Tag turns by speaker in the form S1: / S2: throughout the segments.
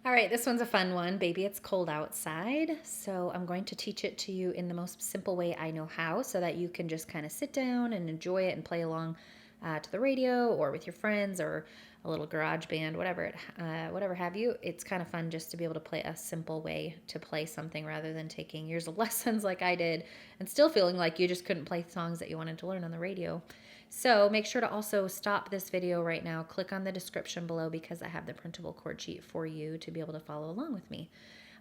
S1: All right, this one's a fun one. Baby, it's cold outside. So I'm going to teach it to you in the most simple way I know how so that you can just kind of sit down and enjoy it and play along to the radio or with your friends or a little garage band, whatever have you. It's kind of fun just to be able to play a simple way to play something rather than taking years of lessons like I did and still feeling like you just couldn't play songs that you wanted to learn on the radio. So make sure to also stop this video right now, click on the description below because I have the printable chord sheet for you to be able to follow along with me.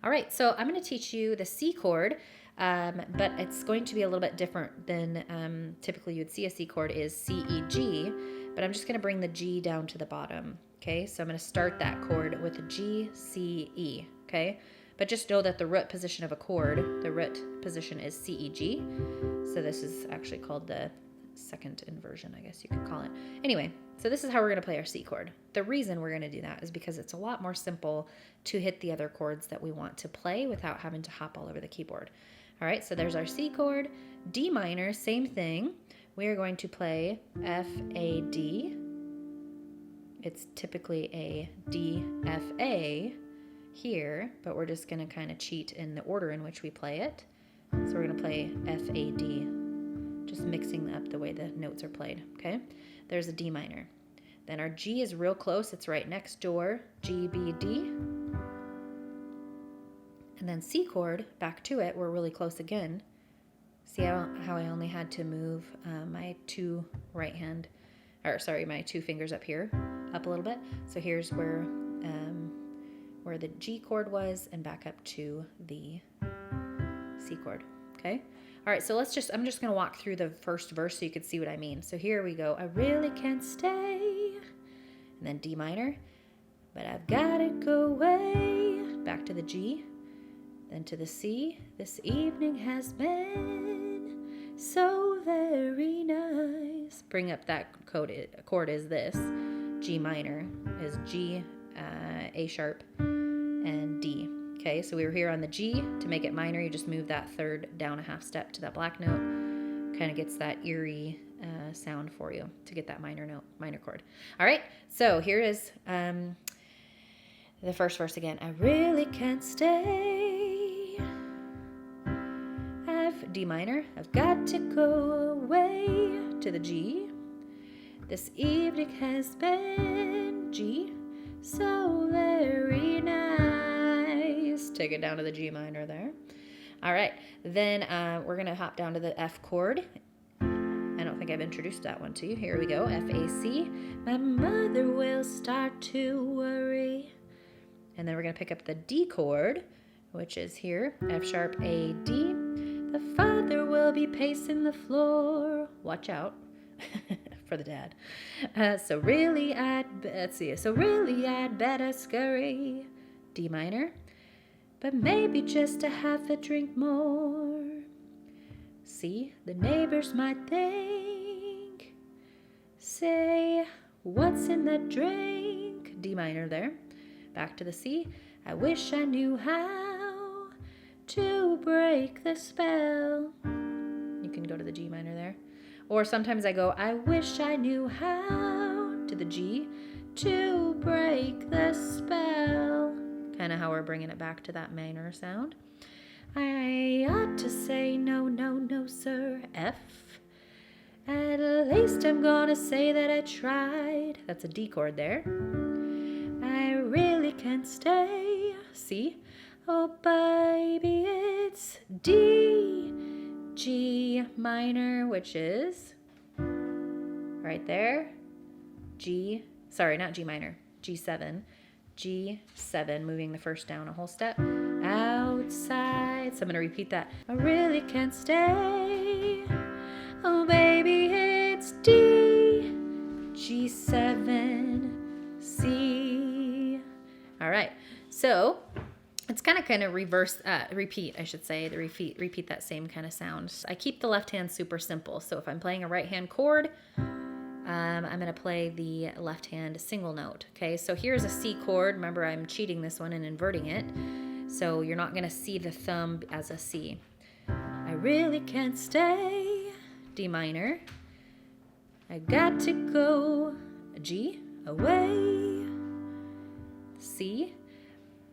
S1: All right, so I'm going to teach you the C chord, but it's going to be a little bit different than typically you'd see a C chord is C, E, G, but I'm just going to bring the G down to the bottom, okay? So I'm going to start that chord with a G, C, E, okay? But just know that the root position of a chord, the root position is C, E, G. So this is actually called the second inversion, I guess you could call it. Anyway, so this is how we're going to play our C chord. The reason we're going to do that is because it's a lot more simple to hit the other chords that we want to play without having to hop all over the keyboard. All right, so there's our C chord. D minor, same thing. We are going to play F, A, D. It's typically a D, F, A here, but we're just going to kind of cheat in the order in which we play it. So we're going to play F, A, D. Just mixing up the way the notes are played, okay? There's a D minor. Then our G is real close. It's right next door, G, B, D. And then C chord, back to it, we're really close again. See how I only had to move my two fingers up here, up a little bit. So here's where the G chord was and back up to the C chord, okay? All right, so I'm just going to walk through the first verse so you can see what I mean. So here we go. I really can't stay. And then D minor. But I've got to go away. Back to the G. Then to the C. This evening has been so very nice. Bring up that chord is this. G minor is G, A sharp, and D. Okay, so we were here on the G. To make it minor, you just move that third down a half step to that black note. Kind of gets that eerie sound for you to get that minor chord. All right, so here is the first verse again. I really can't stay. F, D minor. I've got to go away to the G. This evening has been G, so very nice. Take it down to the G minor there. All right, then we're going to hop down to the F chord. I don't think I've introduced that one to you. Here we go, F, A, C. My mother will start to worry. And then we're going to pick up the D chord, which is here, F sharp, A, D. The father will be pacing the floor. Watch out for the dad. So really I'd better scurry. D minor. But maybe just to have a drink more. See, the neighbors might think, say, what's in that drink? D minor there. Back to the C. I wish I knew how to break the spell. You can go to the G minor there. Or sometimes I go, I wish I knew how to the G to break the spell. Kind of how we're bringing it back to that minor sound. I ought to say no, no, no, sir, F. At least I'm gonna say that I tried. That's a D chord there. I really can't stay. C. Oh, baby, it's D. G minor, which is right there. Not G minor, G7. G7, moving the first down a whole step. Outside. So I'm going to repeat that. I really can't stay. Oh, baby, it's D. G7, C. All right. So it's kind of repeat that same kind of sound. I keep the left hand super simple. So if I'm playing a right hand chord, I'm going to play the left hand single note. Okay, so here's a C chord. Remember, I'm cheating this one and inverting it. So you're not going to see the thumb as a C. I really can't stay. D minor. I got to go. G, away. C.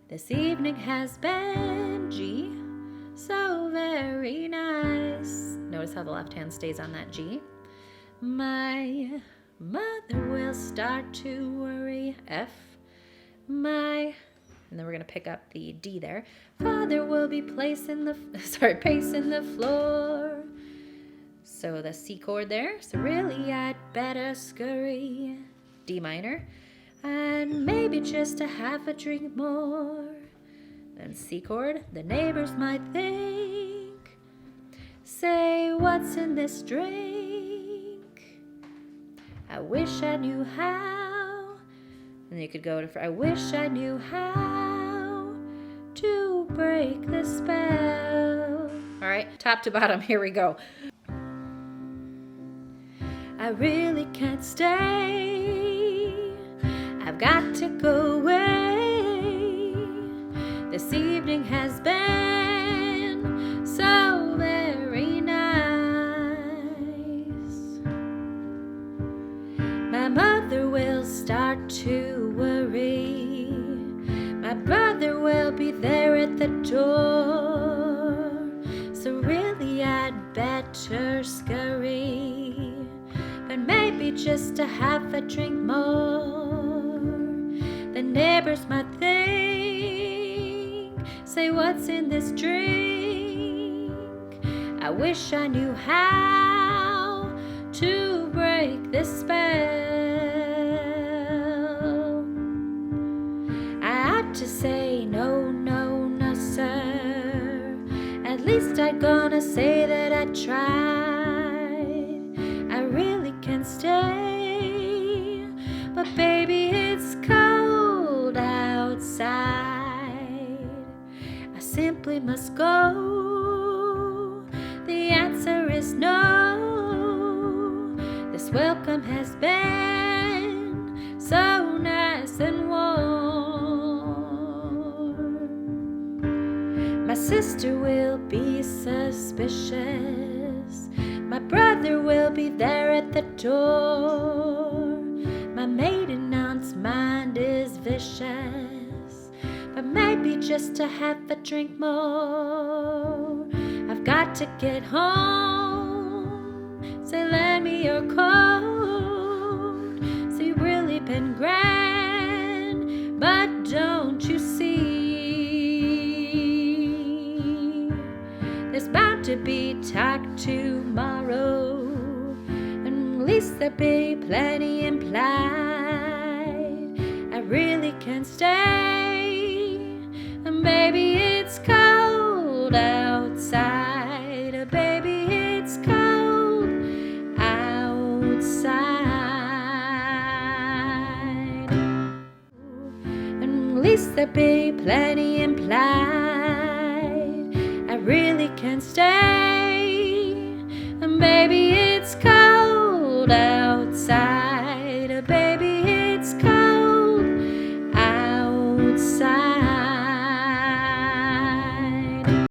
S1: This evening has been G, so very nice. Notice how the left hand stays on that G. My mother will start to worry. F. And then we're going to pick up the D there. Father will be pacing the floor. So the C chord there. So really I'd better scurry. D minor. And maybe just a half a drink more. Then C chord. The neighbors might think, say, what's in this drink? I wish I knew how. And you could go to, I wish I knew how to break the spell. All right, top to bottom, here we go. I really can't stay. I've got to go away. This evening has been so very nice. My mother will start to worry. My brother will be there at the door. So really I'd better scurry. But maybe just a half a drink more. The neighbors might think, say, what's in this drink? I wish I knew how to break this spell. I ought to say no, no, no, sir. At least I'm gonna say that I tried. I really can stay, but baby, it's cold outside. I simply must go. The answer is no. This welcome has been so nice and warm. My sister will be suspicious. My brother will be there at the door. My maiden aunt's mind is vicious, but maybe just to have a drink more. I've got to get home. Say, lend me your coat. See, really been grand, but don't you see? There's bound to be talk tomorrow, and at least there'll be plenty implied. I really can't stay, and baby, it's cold outside. Baby, it's cold outside. And at least there'll be plenty implied. I really can't stay, and baby, it's cold outside.